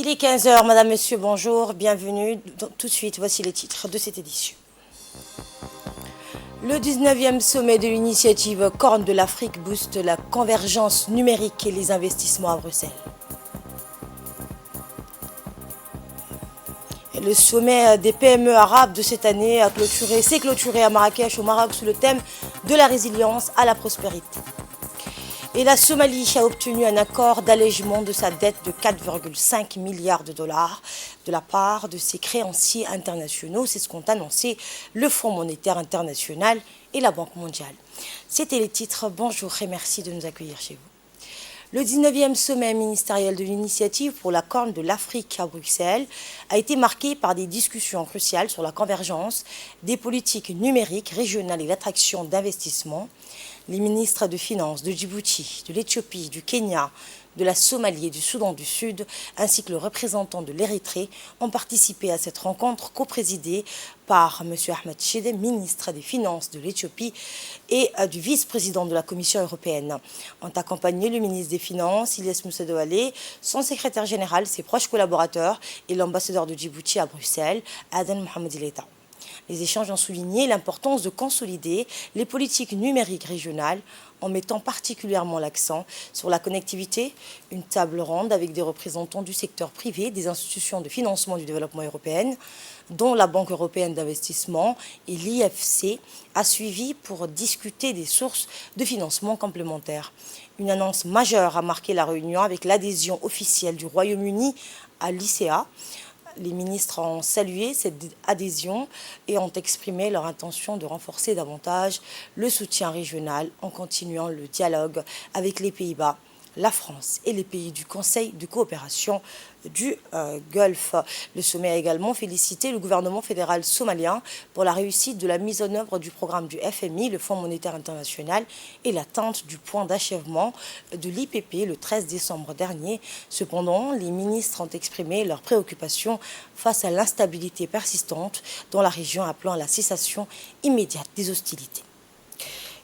Il est 15 heures, Madame, Monsieur, bonjour, bienvenue. Tout de suite, voici les titres de cette édition. Le 19e sommet de l'initiative Corne de l'Afrique booste la convergence numérique et les investissements à Bruxelles. Le sommet des PME arabes de cette année s'est clôturé à Marrakech, au Maroc, sous le thème de la résilience à la prospérité. Et la Somalie a obtenu un accord d'allègement de sa dette de 4,5 milliards de dollars de la part de ses créanciers internationaux. C'est ce qu'ont annoncé le Fonds monétaire international et la Banque mondiale. C'était les titres. Bonjour et merci de nous accueillir chez vous. Le 19e sommet ministériel de l'initiative pour la Corne de l'Afrique à Bruxelles a été marqué par des discussions cruciales sur la convergence des politiques numériques régionales et l'attraction d'investissements. Les ministres de Finances de Djibouti, de l'Éthiopie, du Kenya, de la Somalie et du Soudan du Sud, ainsi que le représentant de l'Érythrée, ont participé à cette rencontre coprésidée par M. Ahmed Shide, ministre des Finances de l'Éthiopie et du vice-président de la Commission européenne. Ont accompagné le ministre des Finances, Ilyes Moussa Douale, son secrétaire général, ses proches collaborateurs et l'ambassadeur de Djibouti à Bruxelles, Aden Mohamed Ileta. Les échanges ont souligné l'importance de consolider les politiques numériques régionales en mettant particulièrement l'accent sur la connectivité, une table ronde avec des représentants du secteur privé, des institutions de financement du développement européennes, dont la Banque européenne d'investissement et l'IFC, a suivi pour discuter des sources de financement complémentaires. Une annonce majeure a marqué la réunion avec l'adhésion officielle du Royaume-Uni à l'ICA. Les ministres ont salué cette adhésion et ont exprimé leur intention de renforcer davantage le soutien régional en continuant le dialogue avec les Pays-Bas, la France et les pays du Conseil de coopération du Golfe. Le sommet a également félicité le gouvernement fédéral somalien pour la réussite de la mise en œuvre du programme du FMI, le Fonds monétaire international, et l'atteinte du point d'achèvement de l'IPP le 13 décembre dernier. Cependant, les ministres ont exprimé leurs préoccupations face à l'instabilité persistante dans la région, appelant à la cessation immédiate des hostilités.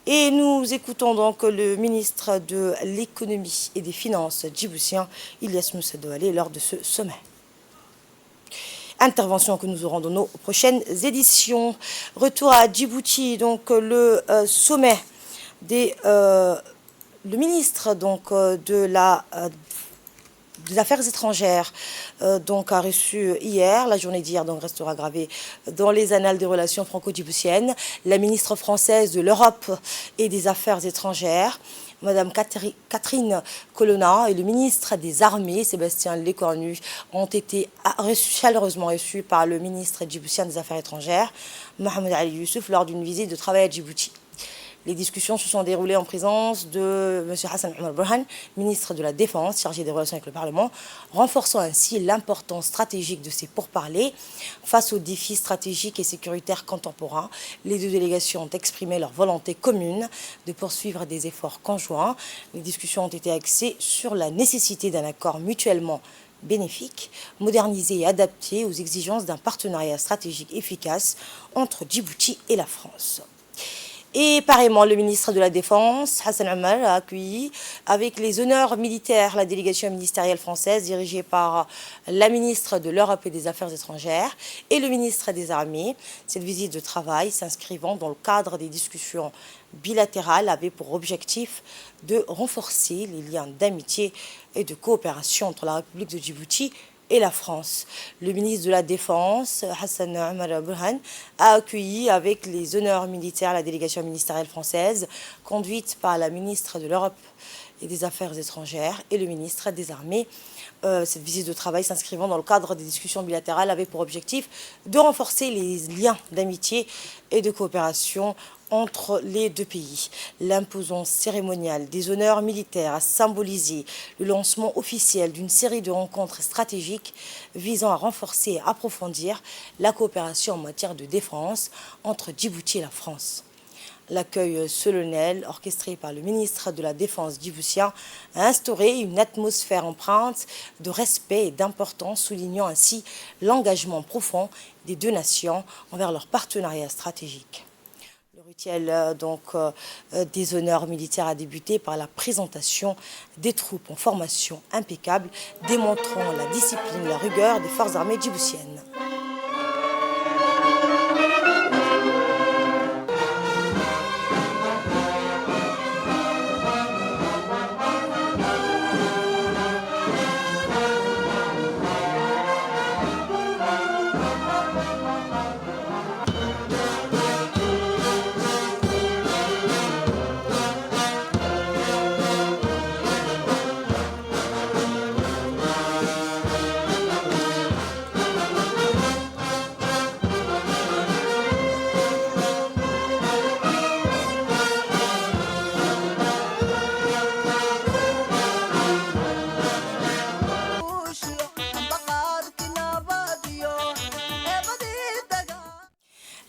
Et nous écoutons donc le ministre de l'économie et des finances djiboutien, Ilyes Moussa Douale, lors de ce sommet. Intervention que nous aurons dans nos prochaines éditions. Retour à Djibouti, donc le sommet des... le ministre donc, des Affaires étrangères donc a reçu hier, la journée d'hier donc restera gravée dans les annales des relations franco-djiboutiennes, la ministre française de l'Europe et des Affaires étrangères, Madame Catherine Colonna, et le ministre des Armées, Sébastien Lecornu, ont été chaleureusement reçus par le ministre djiboutien des Affaires étrangères, Mohamed Ali Youssouf, lors d'une visite de travail à Djibouti. Les discussions se sont déroulées en présence de M. Hassan Omar Burhan, ministre de la Défense, chargé des relations avec le Parlement, renforçant ainsi l'importance stratégique de ces pourparlers. Face aux défis stratégiques et sécuritaires contemporains, les deux délégations ont exprimé leur volonté commune de poursuivre des efforts conjoints. Les discussions ont été axées sur la nécessité d'un accord mutuellement bénéfique, modernisé et adapté aux exigences d'un partenariat stratégique efficace entre Djibouti et la France. Et pareillement, le ministre de la Défense, Hassan Omar, a accueilli avec les honneurs militaires la délégation ministérielle française dirigée par la ministre de l'Europe et des Affaires étrangères et le ministre des Armées. Cette visite de travail, s'inscrivant dans le cadre des discussions bilatérales, avait pour objectif de renforcer les liens d'amitié et de coopération entre la République de Djibouti et la France. Le ministre de la Défense, Hassan Omar Burhan, a accueilli avec les honneurs militaires la délégation ministérielle française, conduite par la ministre de l'Europe et des Affaires étrangères et le ministre des Armées. Cette visite de travail s'inscrivant dans le cadre des discussions bilatérales avait pour objectif de renforcer les liens d'amitié et de coopération entre les deux pays. L'imposance cérémoniale des honneurs militaires a symbolisé le lancement officiel d'une série de rencontres stratégiques visant à renforcer et approfondir la coopération en matière de défense entre Djibouti et la France. L'accueil solennel, orchestré par le ministre de la Défense djiboutien, a instauré une atmosphère empreinte de respect et d'importance, soulignant ainsi l'engagement profond des deux nations envers leur partenariat stratégique. Le Rituel des honneurs militaires a débuté par la présentation des troupes en formation impeccable, démontrant la discipline et la rigueur des forces armées djiboutiennes.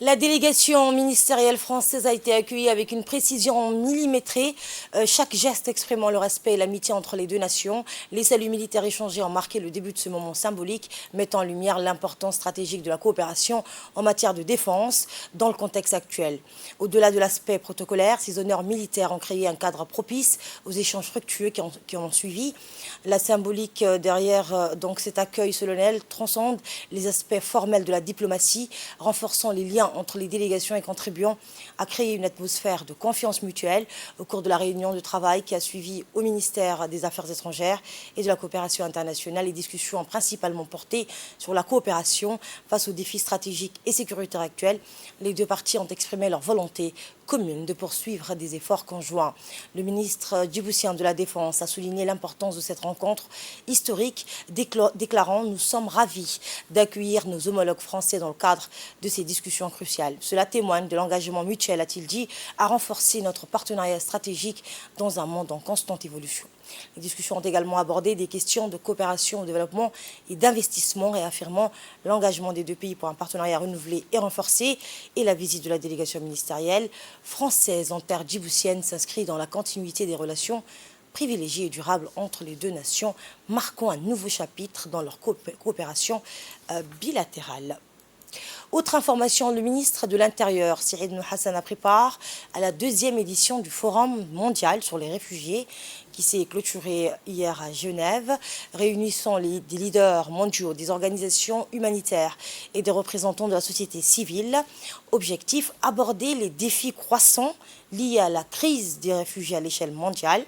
La délégation ministérielle française a été accueillie avec une précision millimétrée, chaque geste exprimant le respect et l'amitié entre les deux nations. Les saluts militaires échangés ont marqué le début de ce moment symbolique, mettant en lumière l'importance stratégique de la coopération en matière de défense dans le contexte actuel. Au-delà de l'aspect protocolaire, ces honneurs militaires ont créé un cadre propice aux échanges fructueux qui ont suivi. La symbolique derrière cet accueil solennel transcende les aspects formels de la diplomatie, renforçant les liens entre les délégations et contribuant à créer une atmosphère de confiance mutuelle au cours de la réunion de travail qui a suivi au ministère des Affaires étrangères et de la coopération internationale. Les discussions ont principalement porté sur la coopération face aux défis stratégiques et sécuritaires actuels. Les deux parties ont exprimé leur volonté commune de poursuivre des efforts conjoints. Le ministre djiboutien de la Défense a souligné l'importance de cette rencontre historique, déclarant « Nous sommes ravis d'accueillir nos homologues français dans le cadre de ces discussions cruciales. Cela témoigne de l'engagement mutuel, a-t-il dit, à renforcer notre partenariat stratégique dans un monde en constante évolution. » Les discussions ont également abordé des questions de coopération au développement et d'investissement, réaffirmant l'engagement des deux pays pour un partenariat renouvelé et renforcé. Et la visite de la délégation ministérielle française en terre djiboutienne s'inscrit dans la continuité des relations privilégiées et durables entre les deux nations, marquant un nouveau chapitre dans leur coopération bilatérale. Autre information, le ministre de l'Intérieur, Saïd Ibn Hassan, a pris part à la 2e édition du Forum mondial sur les réfugiés qui s'est clôturé hier à Genève, réunissant des leaders mondiaux, des organisations humanitaires et des représentants de la société civile. Objectif, aborder les défis croissants liés à la crise des réfugiés à l'échelle mondiale.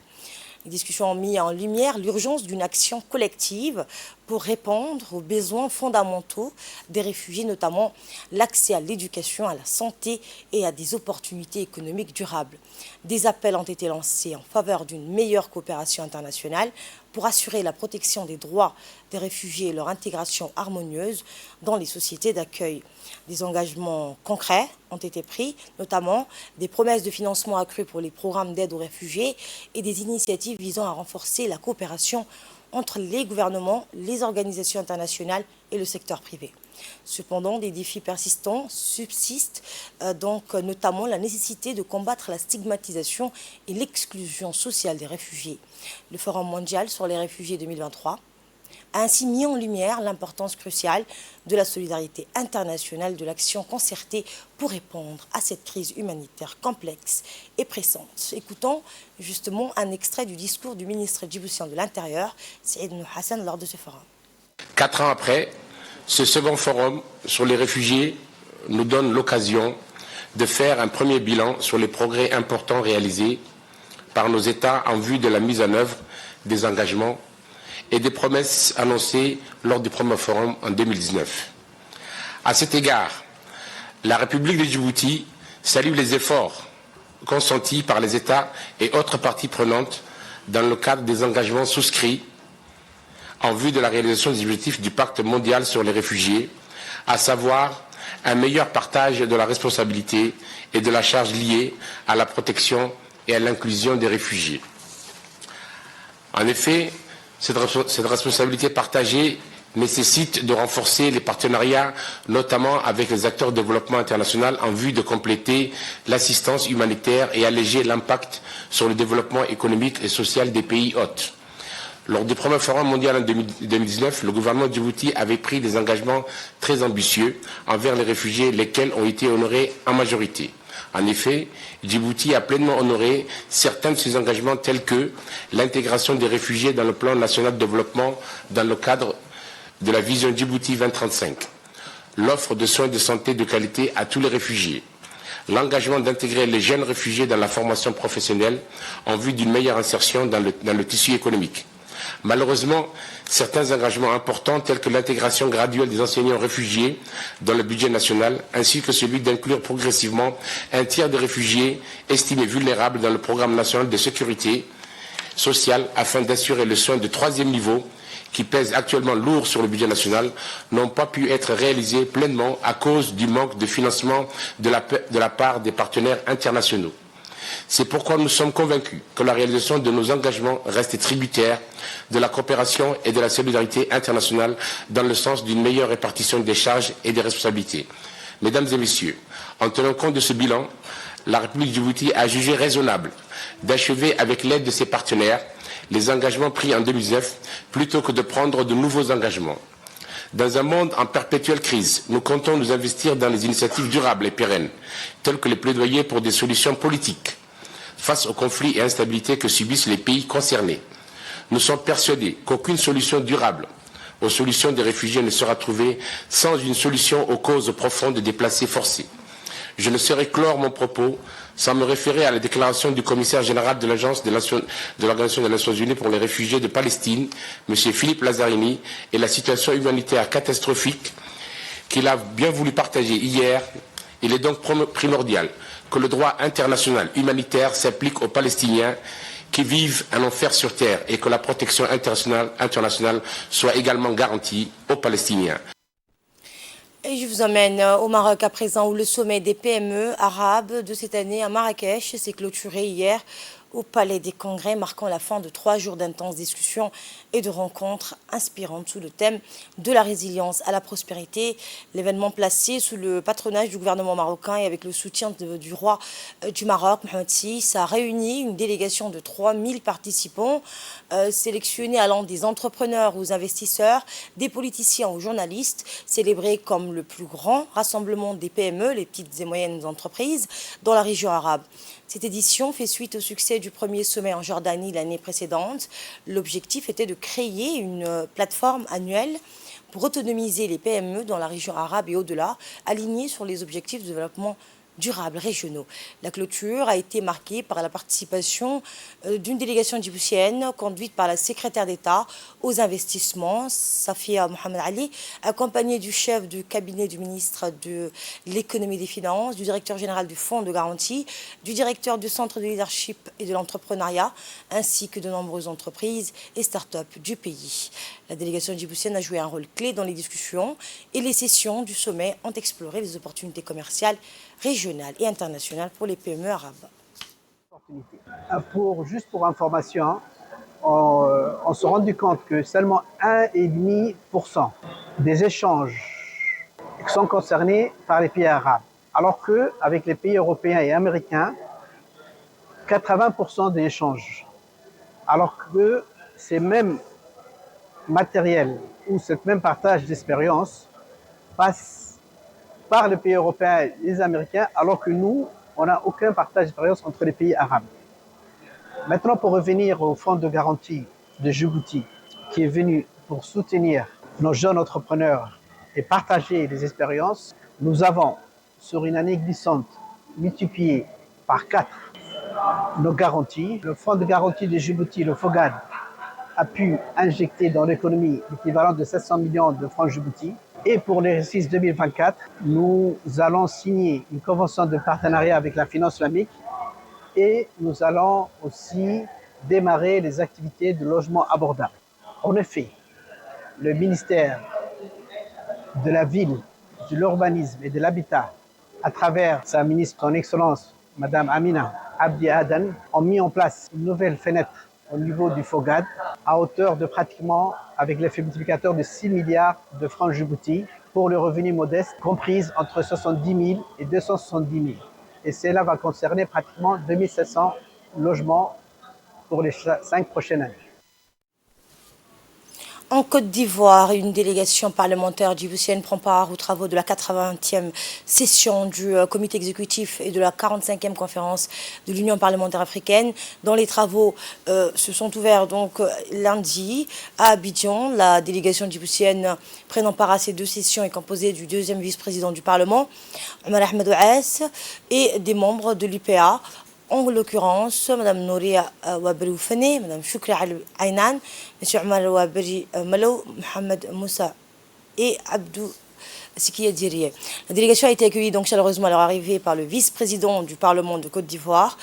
Les discussions ont mis en lumière l'urgence d'une action collective pour répondre aux besoins fondamentaux des réfugiés, notamment l'accès à l'éducation, à la santé et à des opportunités économiques durables. Des appels ont été lancés en faveur d'une meilleure coopération internationale pour assurer la protection des droits des réfugiés et leur intégration harmonieuse dans les sociétés d'accueil. Des engagements concrets ont été pris, notamment des promesses de financement accrues pour les programmes d'aide aux réfugiés et des initiatives visant à renforcer la coopération entre les gouvernements, les organisations internationales et le secteur privé. Cependant, des défis persistants subsistent, notamment la nécessité de combattre la stigmatisation et l'exclusion sociale des réfugiés. Le Forum mondial sur les réfugiés 2023 a ainsi mis en lumière l'importance cruciale de la solidarité internationale, de l'action concertée pour répondre à cette crise humanitaire complexe et pressante. Écoutons justement un extrait du discours du ministre djiboutien de l'Intérieur, Saïd Ibn Hassan, lors de ce forum. 4 ans après, ce second forum sur les réfugiés nous donne l'occasion de faire un premier bilan sur les progrès importants réalisés par nos États en vue de la mise en œuvre des engagements et des promesses annoncées lors du premier forum en 2019. À cet égard, la République de Djibouti salue les efforts consentis par les États et autres parties prenantes dans le cadre des engagements souscrits en vue de la réalisation des objectifs du Pacte mondial sur les réfugiés, à savoir un meilleur partage de la responsabilité et de la charge liée à la protection et à l'inclusion des réfugiés. En effet, cette responsabilité partagée nécessite de renforcer les partenariats, notamment avec les acteurs de développement international, en vue de compléter l'assistance humanitaire et alléger l'impact sur le développement économique et social des pays hôtes. Lors du premier forum mondial en 2019, le gouvernement de Djibouti avait pris des engagements très ambitieux envers les réfugiés, lesquels ont été honorés en majorité. En effet, Djibouti a pleinement honoré certains de ses engagements tels que l'intégration des réfugiés dans le plan national de développement dans le cadre de la vision Djibouti 2035, l'offre de soins de santé de qualité à tous les réfugiés, l'engagement d'intégrer les jeunes réfugiés dans la formation professionnelle en vue d'une meilleure insertion dans le tissu économique. Malheureusement, certains engagements importants tels que l'intégration graduelle des enseignants réfugiés dans le budget national, ainsi que celui d'inclure progressivement un tiers des réfugiés estimés vulnérables dans le programme national de sécurité sociale afin d'assurer le soin de troisième niveau qui pèse actuellement lourd sur le budget national, n'ont pas pu être réalisés pleinement à cause du manque de financement de la part des partenaires internationaux. C'est pourquoi nous sommes convaincus que la réalisation de nos engagements reste tributaire de la coopération et de la solidarité internationale dans le sens d'une meilleure répartition des charges et des responsabilités. Mesdames et Messieurs, en tenant compte de ce bilan, la République de Djibouti a jugé raisonnable d'achever avec l'aide de ses partenaires les engagements pris en 2019 plutôt que de prendre de nouveaux engagements. Dans un monde en perpétuelle crise, nous comptons nous investir dans les initiatives durables et pérennes, telles que les plaidoyers pour des solutions politiques face aux conflits et instabilités que subissent les pays concernés. Nous sommes persuadés qu'aucune solution durable aux solutions des réfugiés ne sera trouvée sans une solution aux causes profondes des déplacés forcés. Je ne saurais clore mon propos sans me référer à la déclaration du commissaire général de l'Agence de l'Organisation des Nations Unies pour les réfugiés de Palestine, M. Philippe Lazzarini, et la situation humanitaire catastrophique qu'il a bien voulu partager hier. Il est donc primordial que le droit international humanitaire s'applique aux Palestiniens qui vivent un enfer sur terre et que la protection internationale soit également garantie aux Palestiniens. Et je vous emmène au Maroc à présent où le sommet des PME arabes de cette année à Marrakech s'est clôturé hier au Palais des Congrès, marquant la fin de 3 jours d'intenses discussions et de rencontres inspirantes sous le thème de la résilience à la prospérité. L'événement placé sous le patronage du gouvernement marocain et avec le soutien du roi du Maroc, Mohamed VI, a réuni une délégation de 3000 participants, sélectionnés allant des entrepreneurs aux investisseurs, des politiciens aux journalistes, célébrés comme le plus grand rassemblement des PME, les petites et moyennes entreprises, dans la région arabe. Cette édition fait suite au succès du premier sommet en Jordanie l'année précédente. L'objectif était de créer une plateforme annuelle pour autonomiser les PME dans la région arabe et au-delà, alignée sur les objectifs de développement durables régionaux. La clôture a été marquée par la participation d'une délégation djiboutienne conduite par la secrétaire d'État aux investissements, Safia Mohamed Ali, accompagnée du chef du cabinet du ministre de l'économie et des finances, du directeur général du fonds de garantie, du directeur du centre de leadership et de l'entrepreneuriat, ainsi que de nombreuses entreprises et start-up du pays. La délégation djiboutienne a joué un rôle clé dans les discussions et les sessions du sommet ont exploré les opportunités commerciales régionales et internationales pour les PME arabes. Juste pour information, on s'est rendu compte que seulement 1,5% des échanges sont concernés par les pays arabes, alors qu'avec les pays européens et américains, 80% des échanges. Alors que ces mêmes matériels ou ce même partage d'expérience passe par les pays européens et les Américains, alors que nous, on n'a aucun partage d'expérience entre les pays arabes. Maintenant, pour revenir au fonds de garantie de Djibouti, qui est venu pour soutenir nos jeunes entrepreneurs et partager les expériences, nous avons, sur une année glissante, multiplié par 4 nos garanties. Le fonds de garantie de Djibouti, le FOGAD, a pu injecter dans l'économie l'équivalent de 700 millions de francs Djibouti. Et pour l'exercice 2024, nous allons signer une convention de partenariat avec la finance islamique et nous allons aussi démarrer les activités de logement abordable. En effet, le ministère de la Ville, de l'Urbanisme et de l'Habitat, à travers sa ministre, son Excellence, Madame Amina Abdi Adan, ont mis en place une nouvelle fenêtre au niveau du FOGAD à hauteur de pratiquement, avec l'effet multiplicateur de 6 milliards de francs Djibouti pour le revenu modeste, comprise entre 70 000 et 270 000. Et cela va concerner pratiquement 2700 logements pour les 5 prochaines années. En Côte d'Ivoire, une délégation parlementaire djiboutienne prend part aux travaux de la 80e session du comité exécutif et de la 45e conférence de l'Union parlementaire africaine, dont les travaux se sont ouverts donc lundi à Abidjan. La délégation djiboutienne prenant part à ces deux sessions est composée du deuxième vice-président du Parlement, Omar Ahmed Ouass, et des membres de l'UPA. En l'occurrence, Mme Nouria Wabri Oufane, Mme Choukri Aynan, M. Omar Wabri Malo, Mohamed Moussa et Abdou Sikia Diriye. La délégation a été accueillie donc chaleureusement à leur arrivée par le vice-président du Parlement de Côte d'Ivoire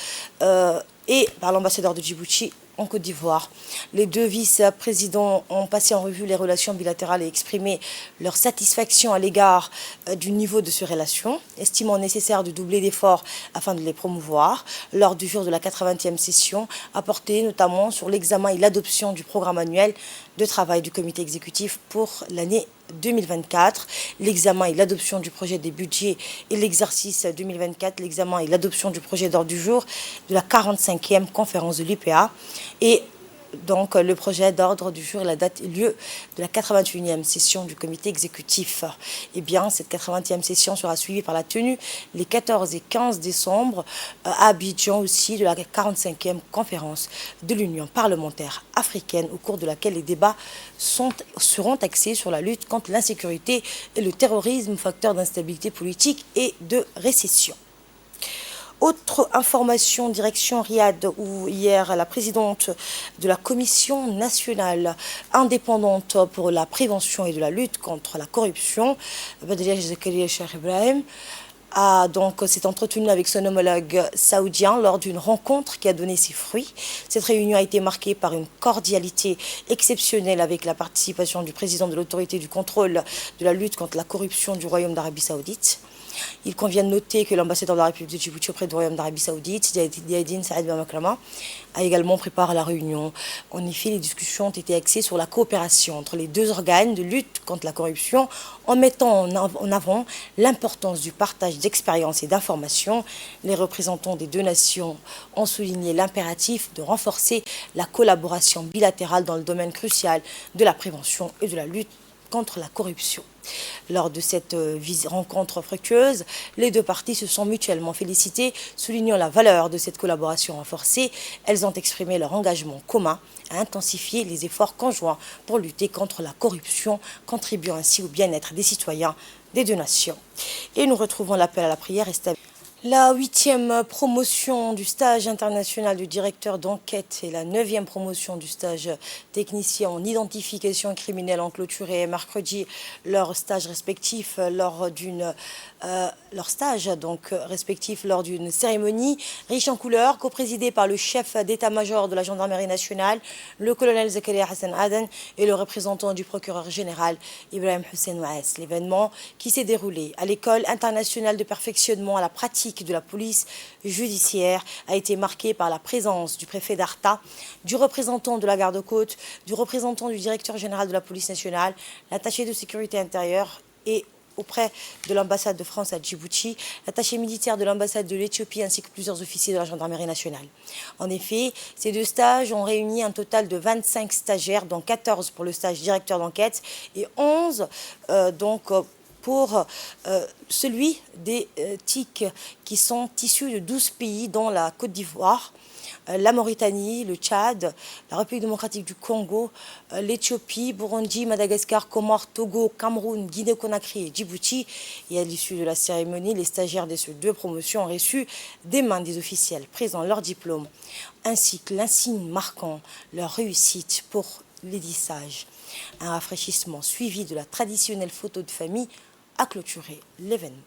et par l'ambassadeur de Djibouti en Côte d'Ivoire. Les deux vice-présidents ont passé en revue les relations bilatérales et exprimé leur satisfaction à l'égard du niveau de ces relations, estimant nécessaire de doubler d'efforts afin de les promouvoir lors du jour de la 80e session, apportée notamment sur l'examen et l'adoption du programme annuel de travail du comité exécutif pour l'année 2024, l'examen et l'adoption du projet des budgets et l'exercice 2024, l'examen et l'adoption du projet d'ordre du jour de la 45e conférence de l'UPA et donc le projet d'ordre du jour et la date et lieu de la 81e session du comité exécutif. Eh bien, cette 80e session sera suivie par la tenue les 14 et 15 décembre à Abidjan aussi de la 45e conférence de l'Union parlementaire africaine, au cours de laquelle les débats seront axés sur la lutte contre l'insécurité et le terrorisme, facteur d'instabilité politique et de récession. Autre information, direction Riyad, où hier la présidente de la Commission nationale indépendante pour la prévention et de la lutte contre la corruption, Badria Zakaria Cheikh Ibrahim, s'est entretenue avec son homologue saoudien lors d'une rencontre qui a donné ses fruits. Cette réunion a été marquée par une cordialité exceptionnelle avec la participation du président de l'autorité du contrôle de la lutte contre la corruption du Royaume d'Arabie Saoudite. Il convient de noter que l'ambassadeur de la République de Djibouti auprès du Royaume d'Arabie Saoudite, Diadine Saad Bamakrama, a également préparé la réunion. En effet, les discussions ont été axées sur la coopération entre les deux organes de lutte contre la corruption en mettant en avant l'importance du partage d'expériences et d'informations. Les représentants des deux nations ont souligné l'impératif de renforcer la collaboration bilatérale dans le domaine crucial de la prévention et de la lutte contre la corruption. Lors de cette rencontre fructueuse, les deux parties se sont mutuellement félicitées, soulignant la valeur de cette collaboration renforcée. Elles ont exprimé leur engagement commun à intensifier les efforts conjoints pour lutter contre la corruption, contribuant ainsi au bien-être des citoyens des deux nations. Et nous retrouvons l'appel à la prière établi. La 8e promotion du stage international du directeur d'enquête et la 9e promotion du stage technicien en identification criminelle ont clôturé mercredi leur stage respectif lors d'une cérémonie riche en couleurs, coprésidée par le chef d'état-major de la gendarmerie nationale, le colonel Zakaria Hassan Aden et le représentant du procureur général Ibrahim Hussein Ouass. L'événement qui s'est déroulé à l'école internationale de perfectionnement à la pratique de la police judiciaire a été marqué par la présence du préfet d'Arta, du représentant de la garde-côte, du représentant du directeur général de la police nationale, l'attaché de sécurité intérieure et auprès de l'ambassade de France à Djibouti, l'attaché militaire de l'ambassade de l'Éthiopie ainsi que plusieurs officiers de la gendarmerie nationale. En effet, ces deux stages ont réuni un total de 25 stagiaires, dont 14 pour le stage directeur d'enquête et 11 pour celui des TIC qui sont issus de 12 pays dont la Côte d'Ivoire, la Mauritanie, le Tchad, la République démocratique du Congo, l'Éthiopie, Burundi, Madagascar, Comores, Togo, Cameroun, Guinée-Conakry et Djibouti. Et à l'issue de la cérémonie, les stagiaires de ces deux promotions ont reçu des mains des officiels présents leur diplôme, ainsi que l'insigne marquant leur réussite pour l'édissage. Un rafraîchissement suivi de la traditionnelle photo de famille a clôturé l'événement.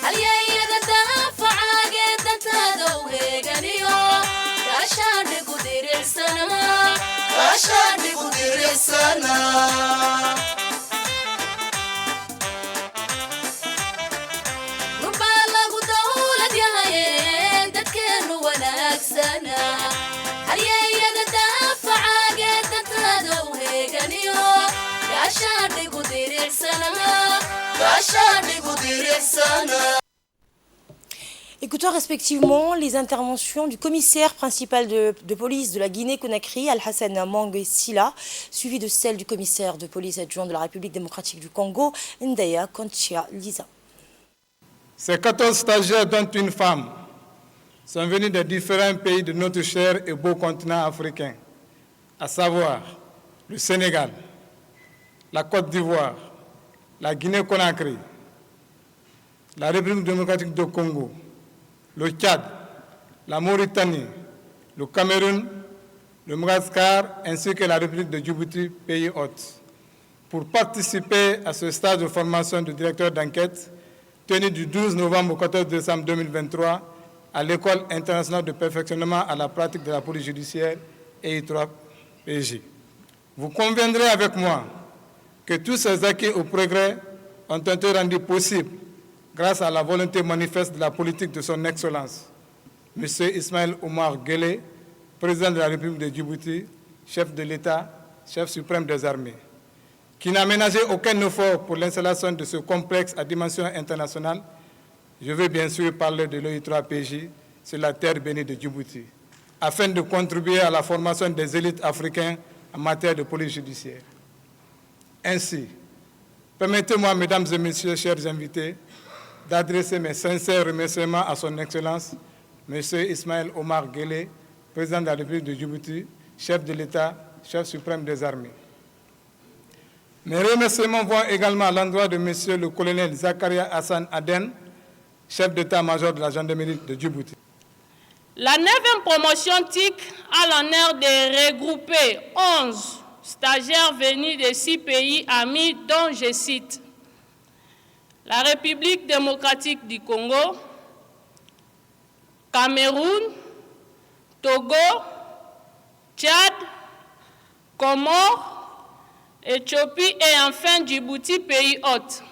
هل يا Écoutons respectivement les interventions du commissaire principal de police de la Guinée-Conakry, Al-Hassan Mangue Sila, suivi de celle du commissaire de police adjoint de la République démocratique du Congo, Ndaya Konchia Liza. Ces 14 stagiaires, dont une femme, sont venus de différents pays de notre cher et beau continent africain, à savoir le Sénégal, la Côte d'Ivoire, la Guinée-Conakry, la République démocratique du Congo, le Tchad, la Mauritanie, le Cameroun, le Madagascar ainsi que la République de Djibouti, pays hôte, pour participer à ce stage de formation de directeur d'enquête tenu du 12 novembre au 14 décembre 2023 à l'École internationale de perfectionnement à la pratique de la police judiciaire EI3PJ. Vous conviendrez avec moi que tous ces acquis au progrès ont été rendus possibles grâce à la volonté manifeste de la politique de son Excellence, M. Ismaël Omar Guelleh, président de la République de Djibouti, chef de l'État, chef suprême des armées, qui n'a ménagé aucun effort pour l'installation de ce complexe à dimension internationale. Je veux bien sûr parler de l'EI3PJ sur la terre bénie de Djibouti, afin de contribuer à la formation des élites africaines en matière de police judiciaire. Ainsi, permettez-moi, mesdames et messieurs, chers invités, d'adresser mes sincères remerciements à son Excellence, M. Ismaël Omar Guelleh, président de la République de Djibouti, chef de l'État, chef suprême des armées. Mes remerciements vont également à l'endroit de M. le colonel Zakaria Hassan Aden, chef d'état-major de la gendarmerie de Djibouti. La 9e promotion TIC a l'honneur de regrouper 11 stagiaires venus de 6 pays amis, dont je cite la République démocratique du Congo, Cameroun, Togo, Tchad, Comores, Éthiopie et enfin Djibouti, pays hôte.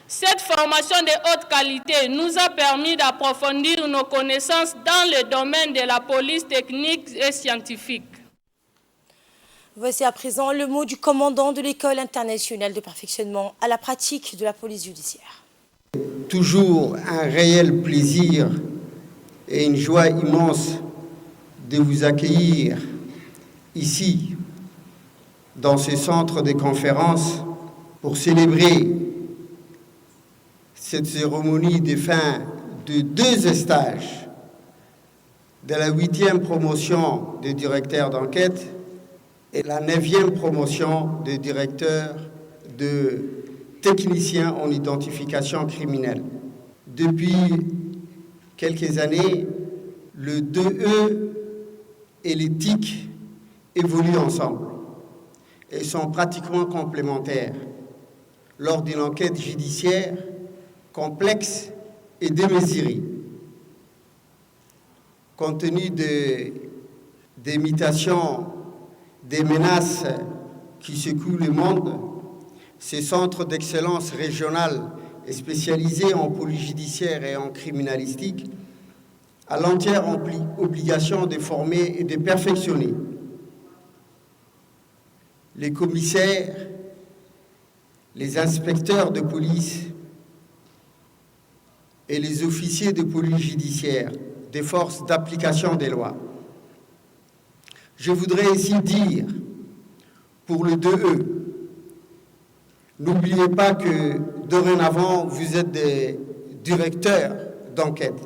Cette formation de haute qualité nous a permis d'approfondir nos connaissances dans le domaine de la police technique et scientifique. Voici à présent le mot du commandant de l'École internationale de perfectionnement à la pratique de la police judiciaire. Toujours un réel plaisir et une joie immense de vous accueillir ici, dans ce centre de conférence, pour célébrer cette cérémonie de fin de 2 stages de la 8e promotion de directeur d'enquête et la 9e promotion de directeur de technicien en identification criminelle. Depuis quelques années, le 2E et les TIC évoluent ensemble et sont pratiquement complémentaires lors d'une enquête judiciaire complexe et démesurée. Compte tenu des mutations, des menaces qui secouent le monde, ces centres d'excellence régionales et spécialisés en police judiciaire et en criminalistique a l'entière obligation de former et de perfectionner les commissaires, les inspecteurs de police et les officiers de police judiciaire des forces d'application des lois. Je voudrais ici dire, pour le 2E, n'oubliez pas que dorénavant, vous êtes des directeurs d'enquête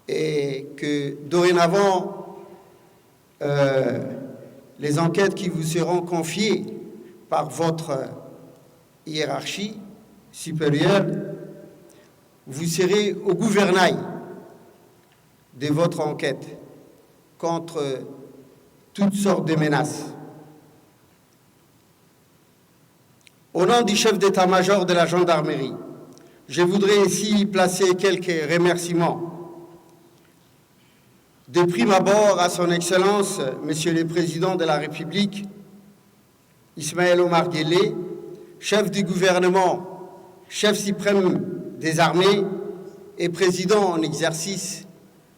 et que dorénavant, les enquêtes qui vous seront confiées par votre hiérarchie supérieure, vous serez au gouvernail de votre enquête contre toutes sortes de menaces. Au nom du chef d'état-major de la gendarmerie, je voudrais ici placer quelques remerciements. De prime abord à son Excellence, Monsieur le Président de la République, Ismaël Omar Guelleh, chef du gouvernement, chef suprême des armées et président en exercice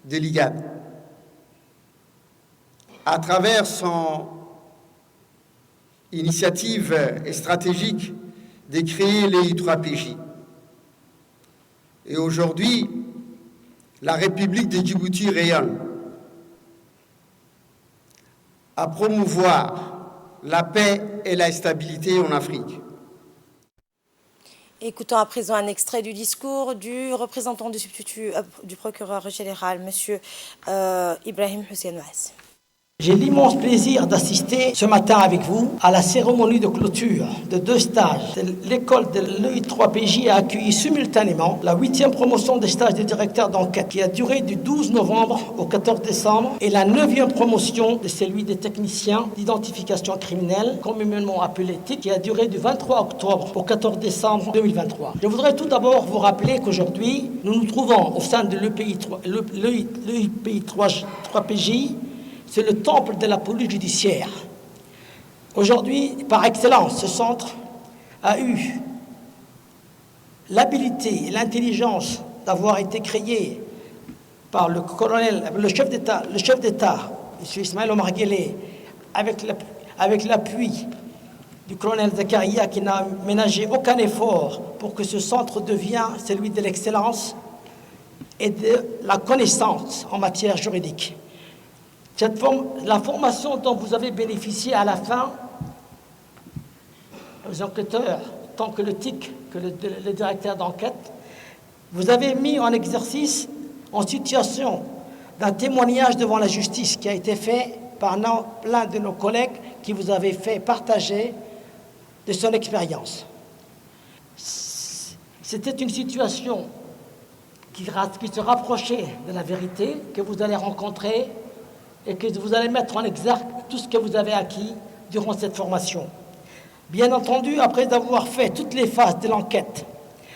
de l'IGAD. À travers son initiative stratégique de créer les I3PJ. Et aujourd'hui, la République de Djibouti rayonne à promouvoir la paix et la stabilité en Afrique. Écoutons à présent un extrait du discours du représentant du substitut du procureur général, M. Ibrahim Hussein Ouass. J'ai l'immense plaisir d'assister ce matin avec vous à la cérémonie de clôture de 2 stages. L'école de l'EI3PJ a accueilli simultanément la 8e promotion des stages de directeur d'enquête qui a duré du 12 novembre au 14 décembre et la 9e promotion de celui des techniciens d'identification criminelle, communément appelé TIC, qui a duré du 23 octobre au 14 décembre 2023. Je voudrais tout d'abord vous rappeler qu'aujourd'hui, nous nous trouvons au sein de l'EI3PJ. C'est le temple de la police judiciaire. Aujourd'hui, par excellence, ce centre a eu l'habilité et l'intelligence d'avoir été créé par le chef d'État, M. Ismaël Omar Guelleh, avec l'appui du colonel Zakaria, qui n'a ménagé aucun effort pour que ce centre devienne celui de l'excellence et de la connaissance en matière juridique. La formation dont vous avez bénéficié à la fin, aux enquêteurs, tant que le TIC que le directeur d'enquête, vous avez mis en exercice en situation d'un témoignage devant la justice qui a été fait par l'un de nos collègues qui vous avait fait partager de son expérience. C'était une situation qui se rapprochait de la vérité, que vous allez rencontrer et que vous allez mettre en exergue tout ce que vous avez acquis durant cette formation. Bien entendu, après avoir fait toutes les phases de l'enquête,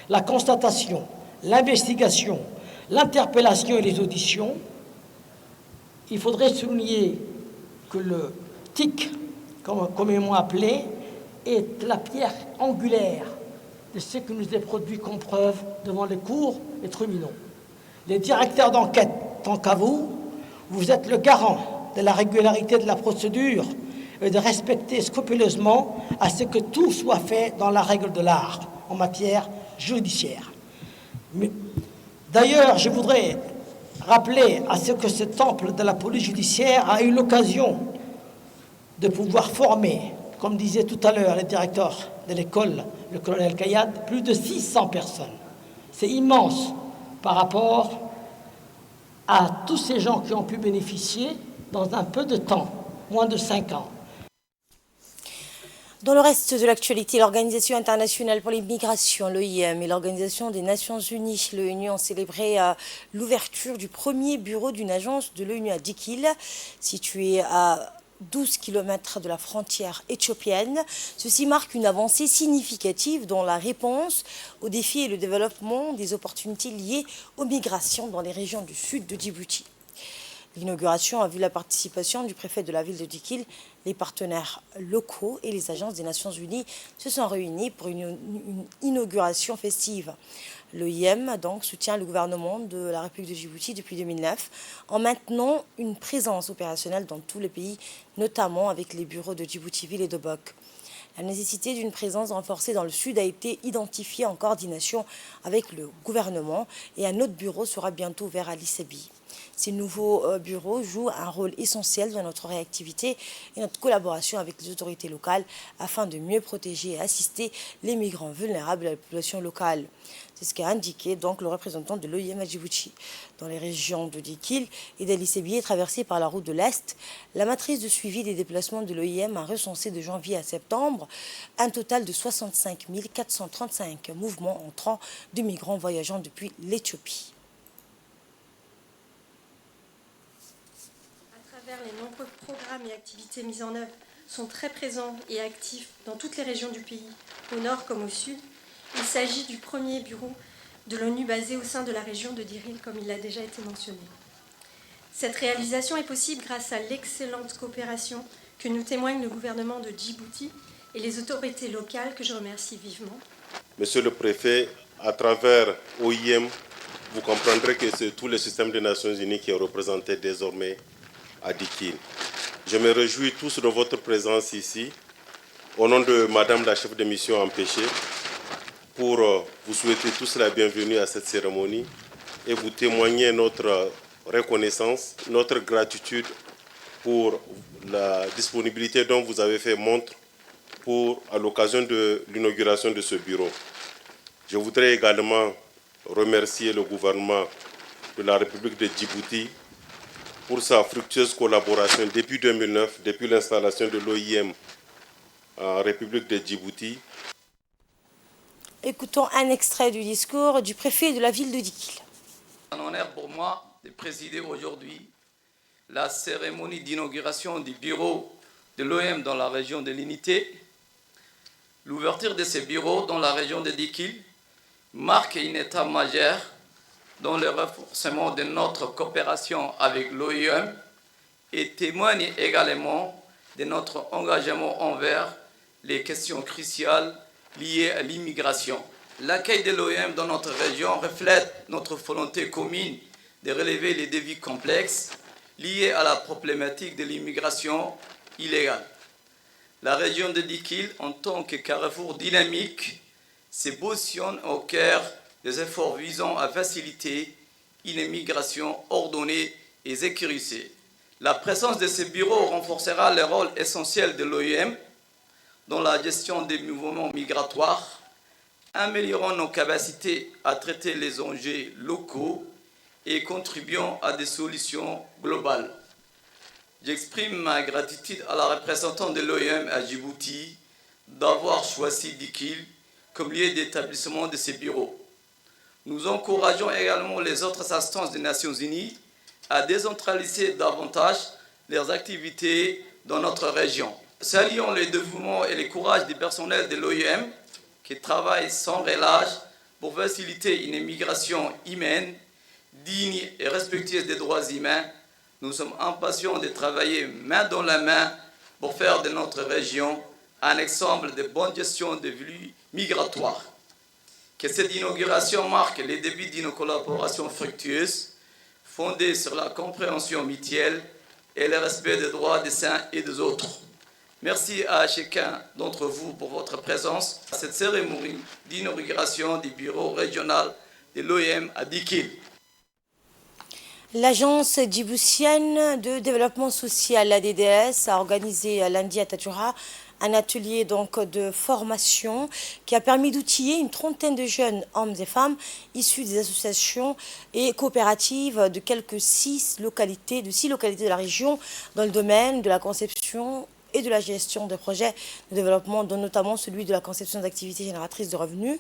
la constatation, l'investigation, l'interpellation et les auditions, il faudrait souligner que le TIC, communément appelé, est la pierre angulaire de ce que nous est produit comme preuve devant les cours et tribunaux. Les directeurs d'enquête, tant qu'à vous, vous êtes le garant de la régularité de la procédure et de respecter scrupuleusement à ce que tout soit fait dans la règle de l'art en matière judiciaire. D'ailleurs, je voudrais rappeler à ce que ce temple de la police judiciaire a eu l'occasion de pouvoir former, comme disait tout à l'heure le directeur de l'école, le colonel Kayad, plus de 600 personnes. C'est immense par rapport à tous ces gens qui ont pu bénéficier dans un peu de temps, moins de 5 ans. Dans le reste de l'actualité, l'Organisation internationale pour les migrations, l'OIM, et l'Organisation des Nations Unies, l'ONU, ont célébré l'ouverture du premier bureau d'une agence de l'ONU à Dikil, situé à 12 km de la frontière éthiopienne. Ceci marque une avancée significative dans la réponse aux défis et le développement des opportunités liées aux migrations dans les régions du sud de Djibouti. L'inauguration a vu la participation du préfet de la ville de Dikil. Les partenaires locaux et les agences des Nations Unies se sont réunis pour une inauguration festive. L'OIM donc soutient le gouvernement de la République de Djibouti depuis 2009 en maintenant une présence opérationnelle dans tous les pays, notamment avec les bureaux de Djibouti-Ville et de Bok. La nécessité d'une présence renforcée dans le sud a été identifiée en coordination avec le gouvernement et un autre bureau sera bientôt ouvert à Lissabi. Ces nouveaux bureaux jouent un rôle essentiel dans notre réactivité et notre collaboration avec les autorités locales afin de mieux protéger et assister les migrants vulnérables et la population locale. C'est ce qu'a indiqué donc le représentant de l'OIM à Djibouti. Dans les régions de Dikil et d'Ali Sebié, traversées par la route de l'Est, la matrice de suivi des déplacements de l'OIM a recensé de janvier à septembre un total de 65 435 mouvements entrants de migrants voyageant depuis l'Éthiopie. Les nombreux programmes et activités mises en œuvre sont très présents et actifs dans toutes les régions du pays, au nord comme au sud. Il s'agit du premier bureau de l'ONU basé au sein de la région de Dikil, comme il a déjà été mentionné. Cette réalisation est possible grâce à l'excellente coopération que nous témoigne le gouvernement de Djibouti et les autorités locales que je remercie vivement. Monsieur le préfet, à travers OIM, vous comprendrez que c'est tout le système des Nations Unies qui est représenté désormais à Dikil. Je me réjouis tous de votre présence ici, au nom de Madame la chef de mission empêchée, pour vous souhaiter tous la bienvenue à cette cérémonie et vous témoigner notre reconnaissance, notre gratitude pour la disponibilité dont vous avez fait montre à l'occasion de l'inauguration de ce bureau. Je voudrais également remercier le gouvernement de la République de Djibouti pour sa fructueuse collaboration depuis 2009, depuis l'installation de l'OIM en République de Djibouti. Écoutons un extrait du discours du préfet de la ville de Dikil. C'est un honneur pour moi de présider aujourd'hui la cérémonie d'inauguration du bureau de l'OIM dans la région de l'Unité. L'ouverture de ces bureaux dans la région de Dikil marque une étape majeure dans le renforcement de notre coopération avec l'OIM et témoigne également de notre engagement envers les questions cruciales liées à l'immigration. L'accueil de l'OIM dans notre région reflète notre volonté commune de relever les défis complexes liés à la problématique de l'immigration illégale. La région de Dikil, en tant que carrefour dynamique, se positionne au cœur des efforts visant à faciliter une immigration ordonnée et sécurisée. La présence de ces bureaux renforcera le rôle essentiel de l'OIM dans la gestion des mouvements migratoires, améliorant nos capacités à traiter les enjeux locaux et contribuant à des solutions globales. J'exprime ma gratitude à la représentante de l'OIM à Djibouti d'avoir choisi Dikil comme lieu d'établissement de ces bureaux. Nous encourageons également les autres instances des Nations Unies à décentraliser davantage leurs activités dans notre région. Saluons le dévouement et le courage du personnel de l'OIM qui travaille sans relâche pour faciliter une immigration humaine, digne et respectueuse des droits humains. Nous sommes impatients de travailler main dans la main pour faire de notre région un exemple de bonne gestion des flux migratoires. Que cette inauguration marque le début d'une collaboration fructueuse, fondée sur la compréhension mutuelle et le respect des droits des uns et des autres. Merci à chacun d'entre vous pour votre présence à cette cérémonie d'inauguration du bureau régional de l'OIM à Dikil. L'agence djiboutienne de développement social, la DDS, a organisé lundi à Tadjoura un atelier de formation qui a permis d'outiller une trentaine de jeunes hommes et femmes issus des associations et coopératives de quelques 6 localités de la région dans le domaine de la conception et de la gestion de projets de développement, dont notamment celui de la conception d'activités génératrices de revenus.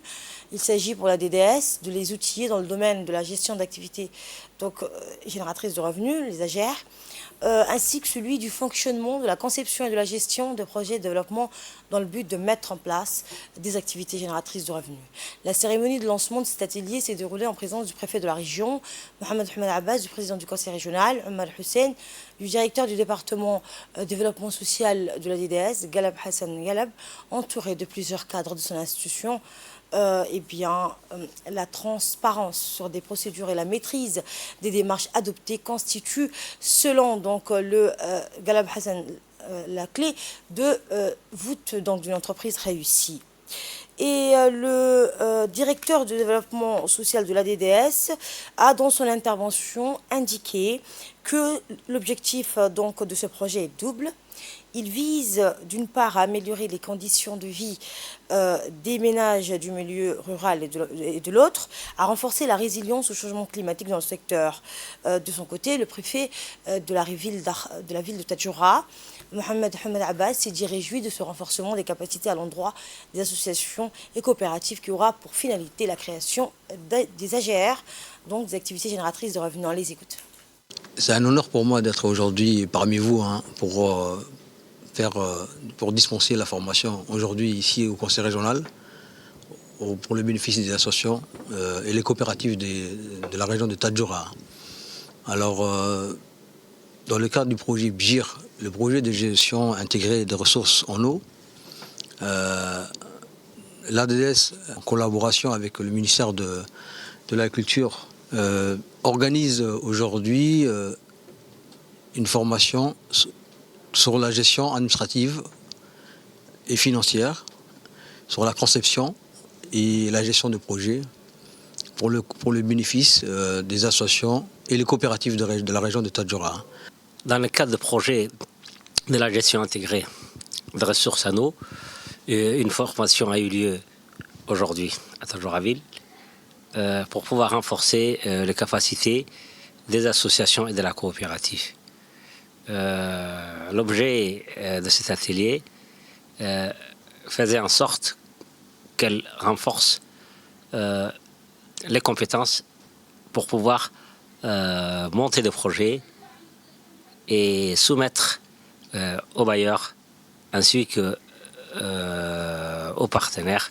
Il s'agit pour la DDS de les outiller dans le domaine de la gestion d'activités génératrices de revenus, les AGR, ainsi que celui du fonctionnement, de la conception et de la gestion de projets de développement dans le but de mettre en place des activités génératrices de revenus. La cérémonie de lancement de cet atelier s'est déroulée en présence du préfet de la région, Mohamed Abbas, du président du conseil régional, Omar Hussein, du directeur du département développement social de la DDS, Galab Hassan Galab, entouré de plusieurs cadres de son institution. La transparence sur des procédures et la maîtrise des démarches adoptées constituent, selon le Galab Hassan, la clé de voûte d'une entreprise réussie. Et le directeur du développement social de la DDS a, dans son intervention, indiqué que l'objectif de ce projet est double. Il vise d'une part à améliorer les conditions de vie des ménages du milieu rural et de l'autre, à renforcer la résilience au changement climatique dans le secteur. De son côté, le préfet de la ville de Tadjoura, Mohamed Abbas, s'est dit réjoui de ce renforcement des capacités à l'endroit des associations et coopératives qui aura pour finalité la création des AGR, donc des activités génératrices de revenus. On les écoute. C'est un honneur pour moi d'être aujourd'hui parmi vous pour dispenser la formation aujourd'hui ici au conseil régional pour le bénéfice des associations et les coopératives de la région de Tadjoura. Alors, dans le cadre du projet BGIR, le projet de gestion intégrée des ressources en eau, L'ADS, en collaboration avec le ministère de la Culture, organise aujourd'hui une formation sur la gestion administrative et financière, sur la conception et la gestion de projets pour le bénéfice des associations et les coopératives de la région de Tadjoura. Dans le cadre de projets de la gestion intégrée des ressources en eau, une formation a eu lieu aujourd'hui à Tadjouraville pour pouvoir renforcer les capacités des associations et de la coopérative. L'objet de cet atelier faisait en sorte qu'elle renforce les compétences pour pouvoir monter des projets et soumettre aux bailleurs ainsi qu'aux partenaires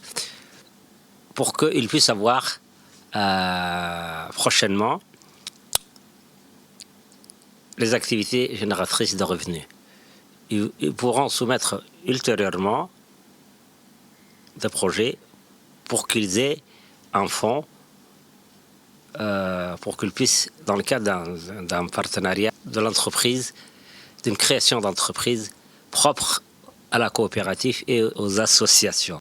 pour qu'ils puissent avoir prochainement les activités génératrices de revenus. Ils pourront soumettre ultérieurement des projets pour qu'ils aient un fonds, pour qu'ils puissent, dans le cadre d'un partenariat de l'entreprise, d'une création d'entreprise propre à la coopérative et aux associations.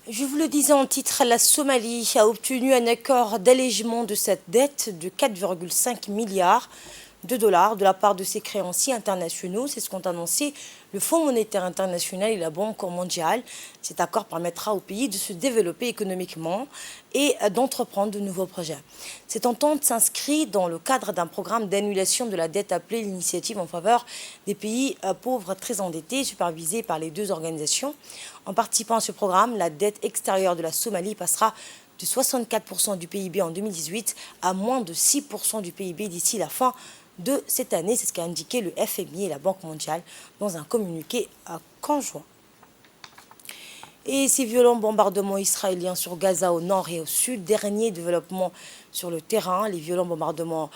Je vous le disais en titre, la Somalie a obtenu un accord d'allègement de cette dette de 4,5 milliards de dollars de la part de ses créanciers internationaux. C'est ce qu'ont annoncé le Fonds monétaire international et la Banque mondiale. Cet accord permettra au pays de se développer économiquement et d'entreprendre de nouveaux projets. Cette entente s'inscrit dans le cadre d'un programme d'annulation de la dette appelé l'initiative en faveur des pays pauvres très endettés, supervisé par les deux organisations. En participant à ce programme, la dette extérieure de la Somalie passera de 64% du PIB en 2018 à moins de 6% du PIB d'ici la fin de cette année. C'est ce qu'a indiqué le FMI et la Banque mondiale dans un communiqué conjoint. Et ces violents bombardements israéliens sur Gaza au nord et au sud, dernier développement sur le terrain. Les violents bombardements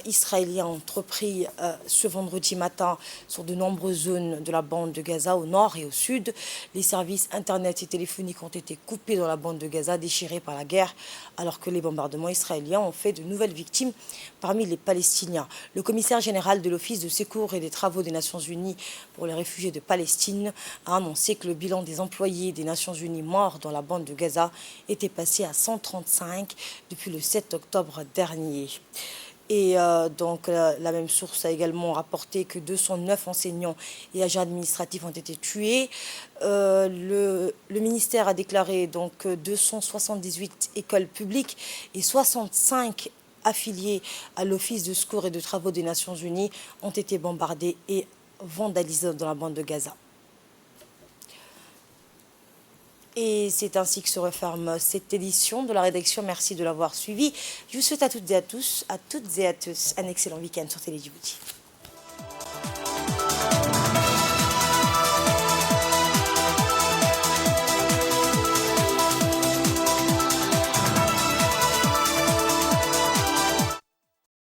israéliens entrepris ce vendredi matin sur de nombreuses zones de la bande de Gaza au nord et au sud. Les services internet et téléphoniques ont été coupés dans la bande de Gaza, déchirée par la guerre, alors que les bombardements israéliens ont fait de nouvelles victimes parmi les Palestiniens. Le commissaire général de l'Office de secours et des travaux des Nations Unies pour les réfugiés de Palestine a annoncé que le bilan des employés des Nations Unies morts dans la bande de Gaza était passé à 135 depuis le 7 octobre dernier. Et donc la même source a également rapporté que 209 enseignants et agents administratifs ont été tués. Le ministère a déclaré donc 278 écoles publiques et 65 affiliés à l'Office de secours et de travaux des Nations Unies ont été bombardés et vandalisés dans la bande de Gaza. Et c'est ainsi que se referme cette édition de la rédaction. Merci de l'avoir suivi. Je vous souhaite à toutes et à tous un excellent week-end sur Télé Djibouti.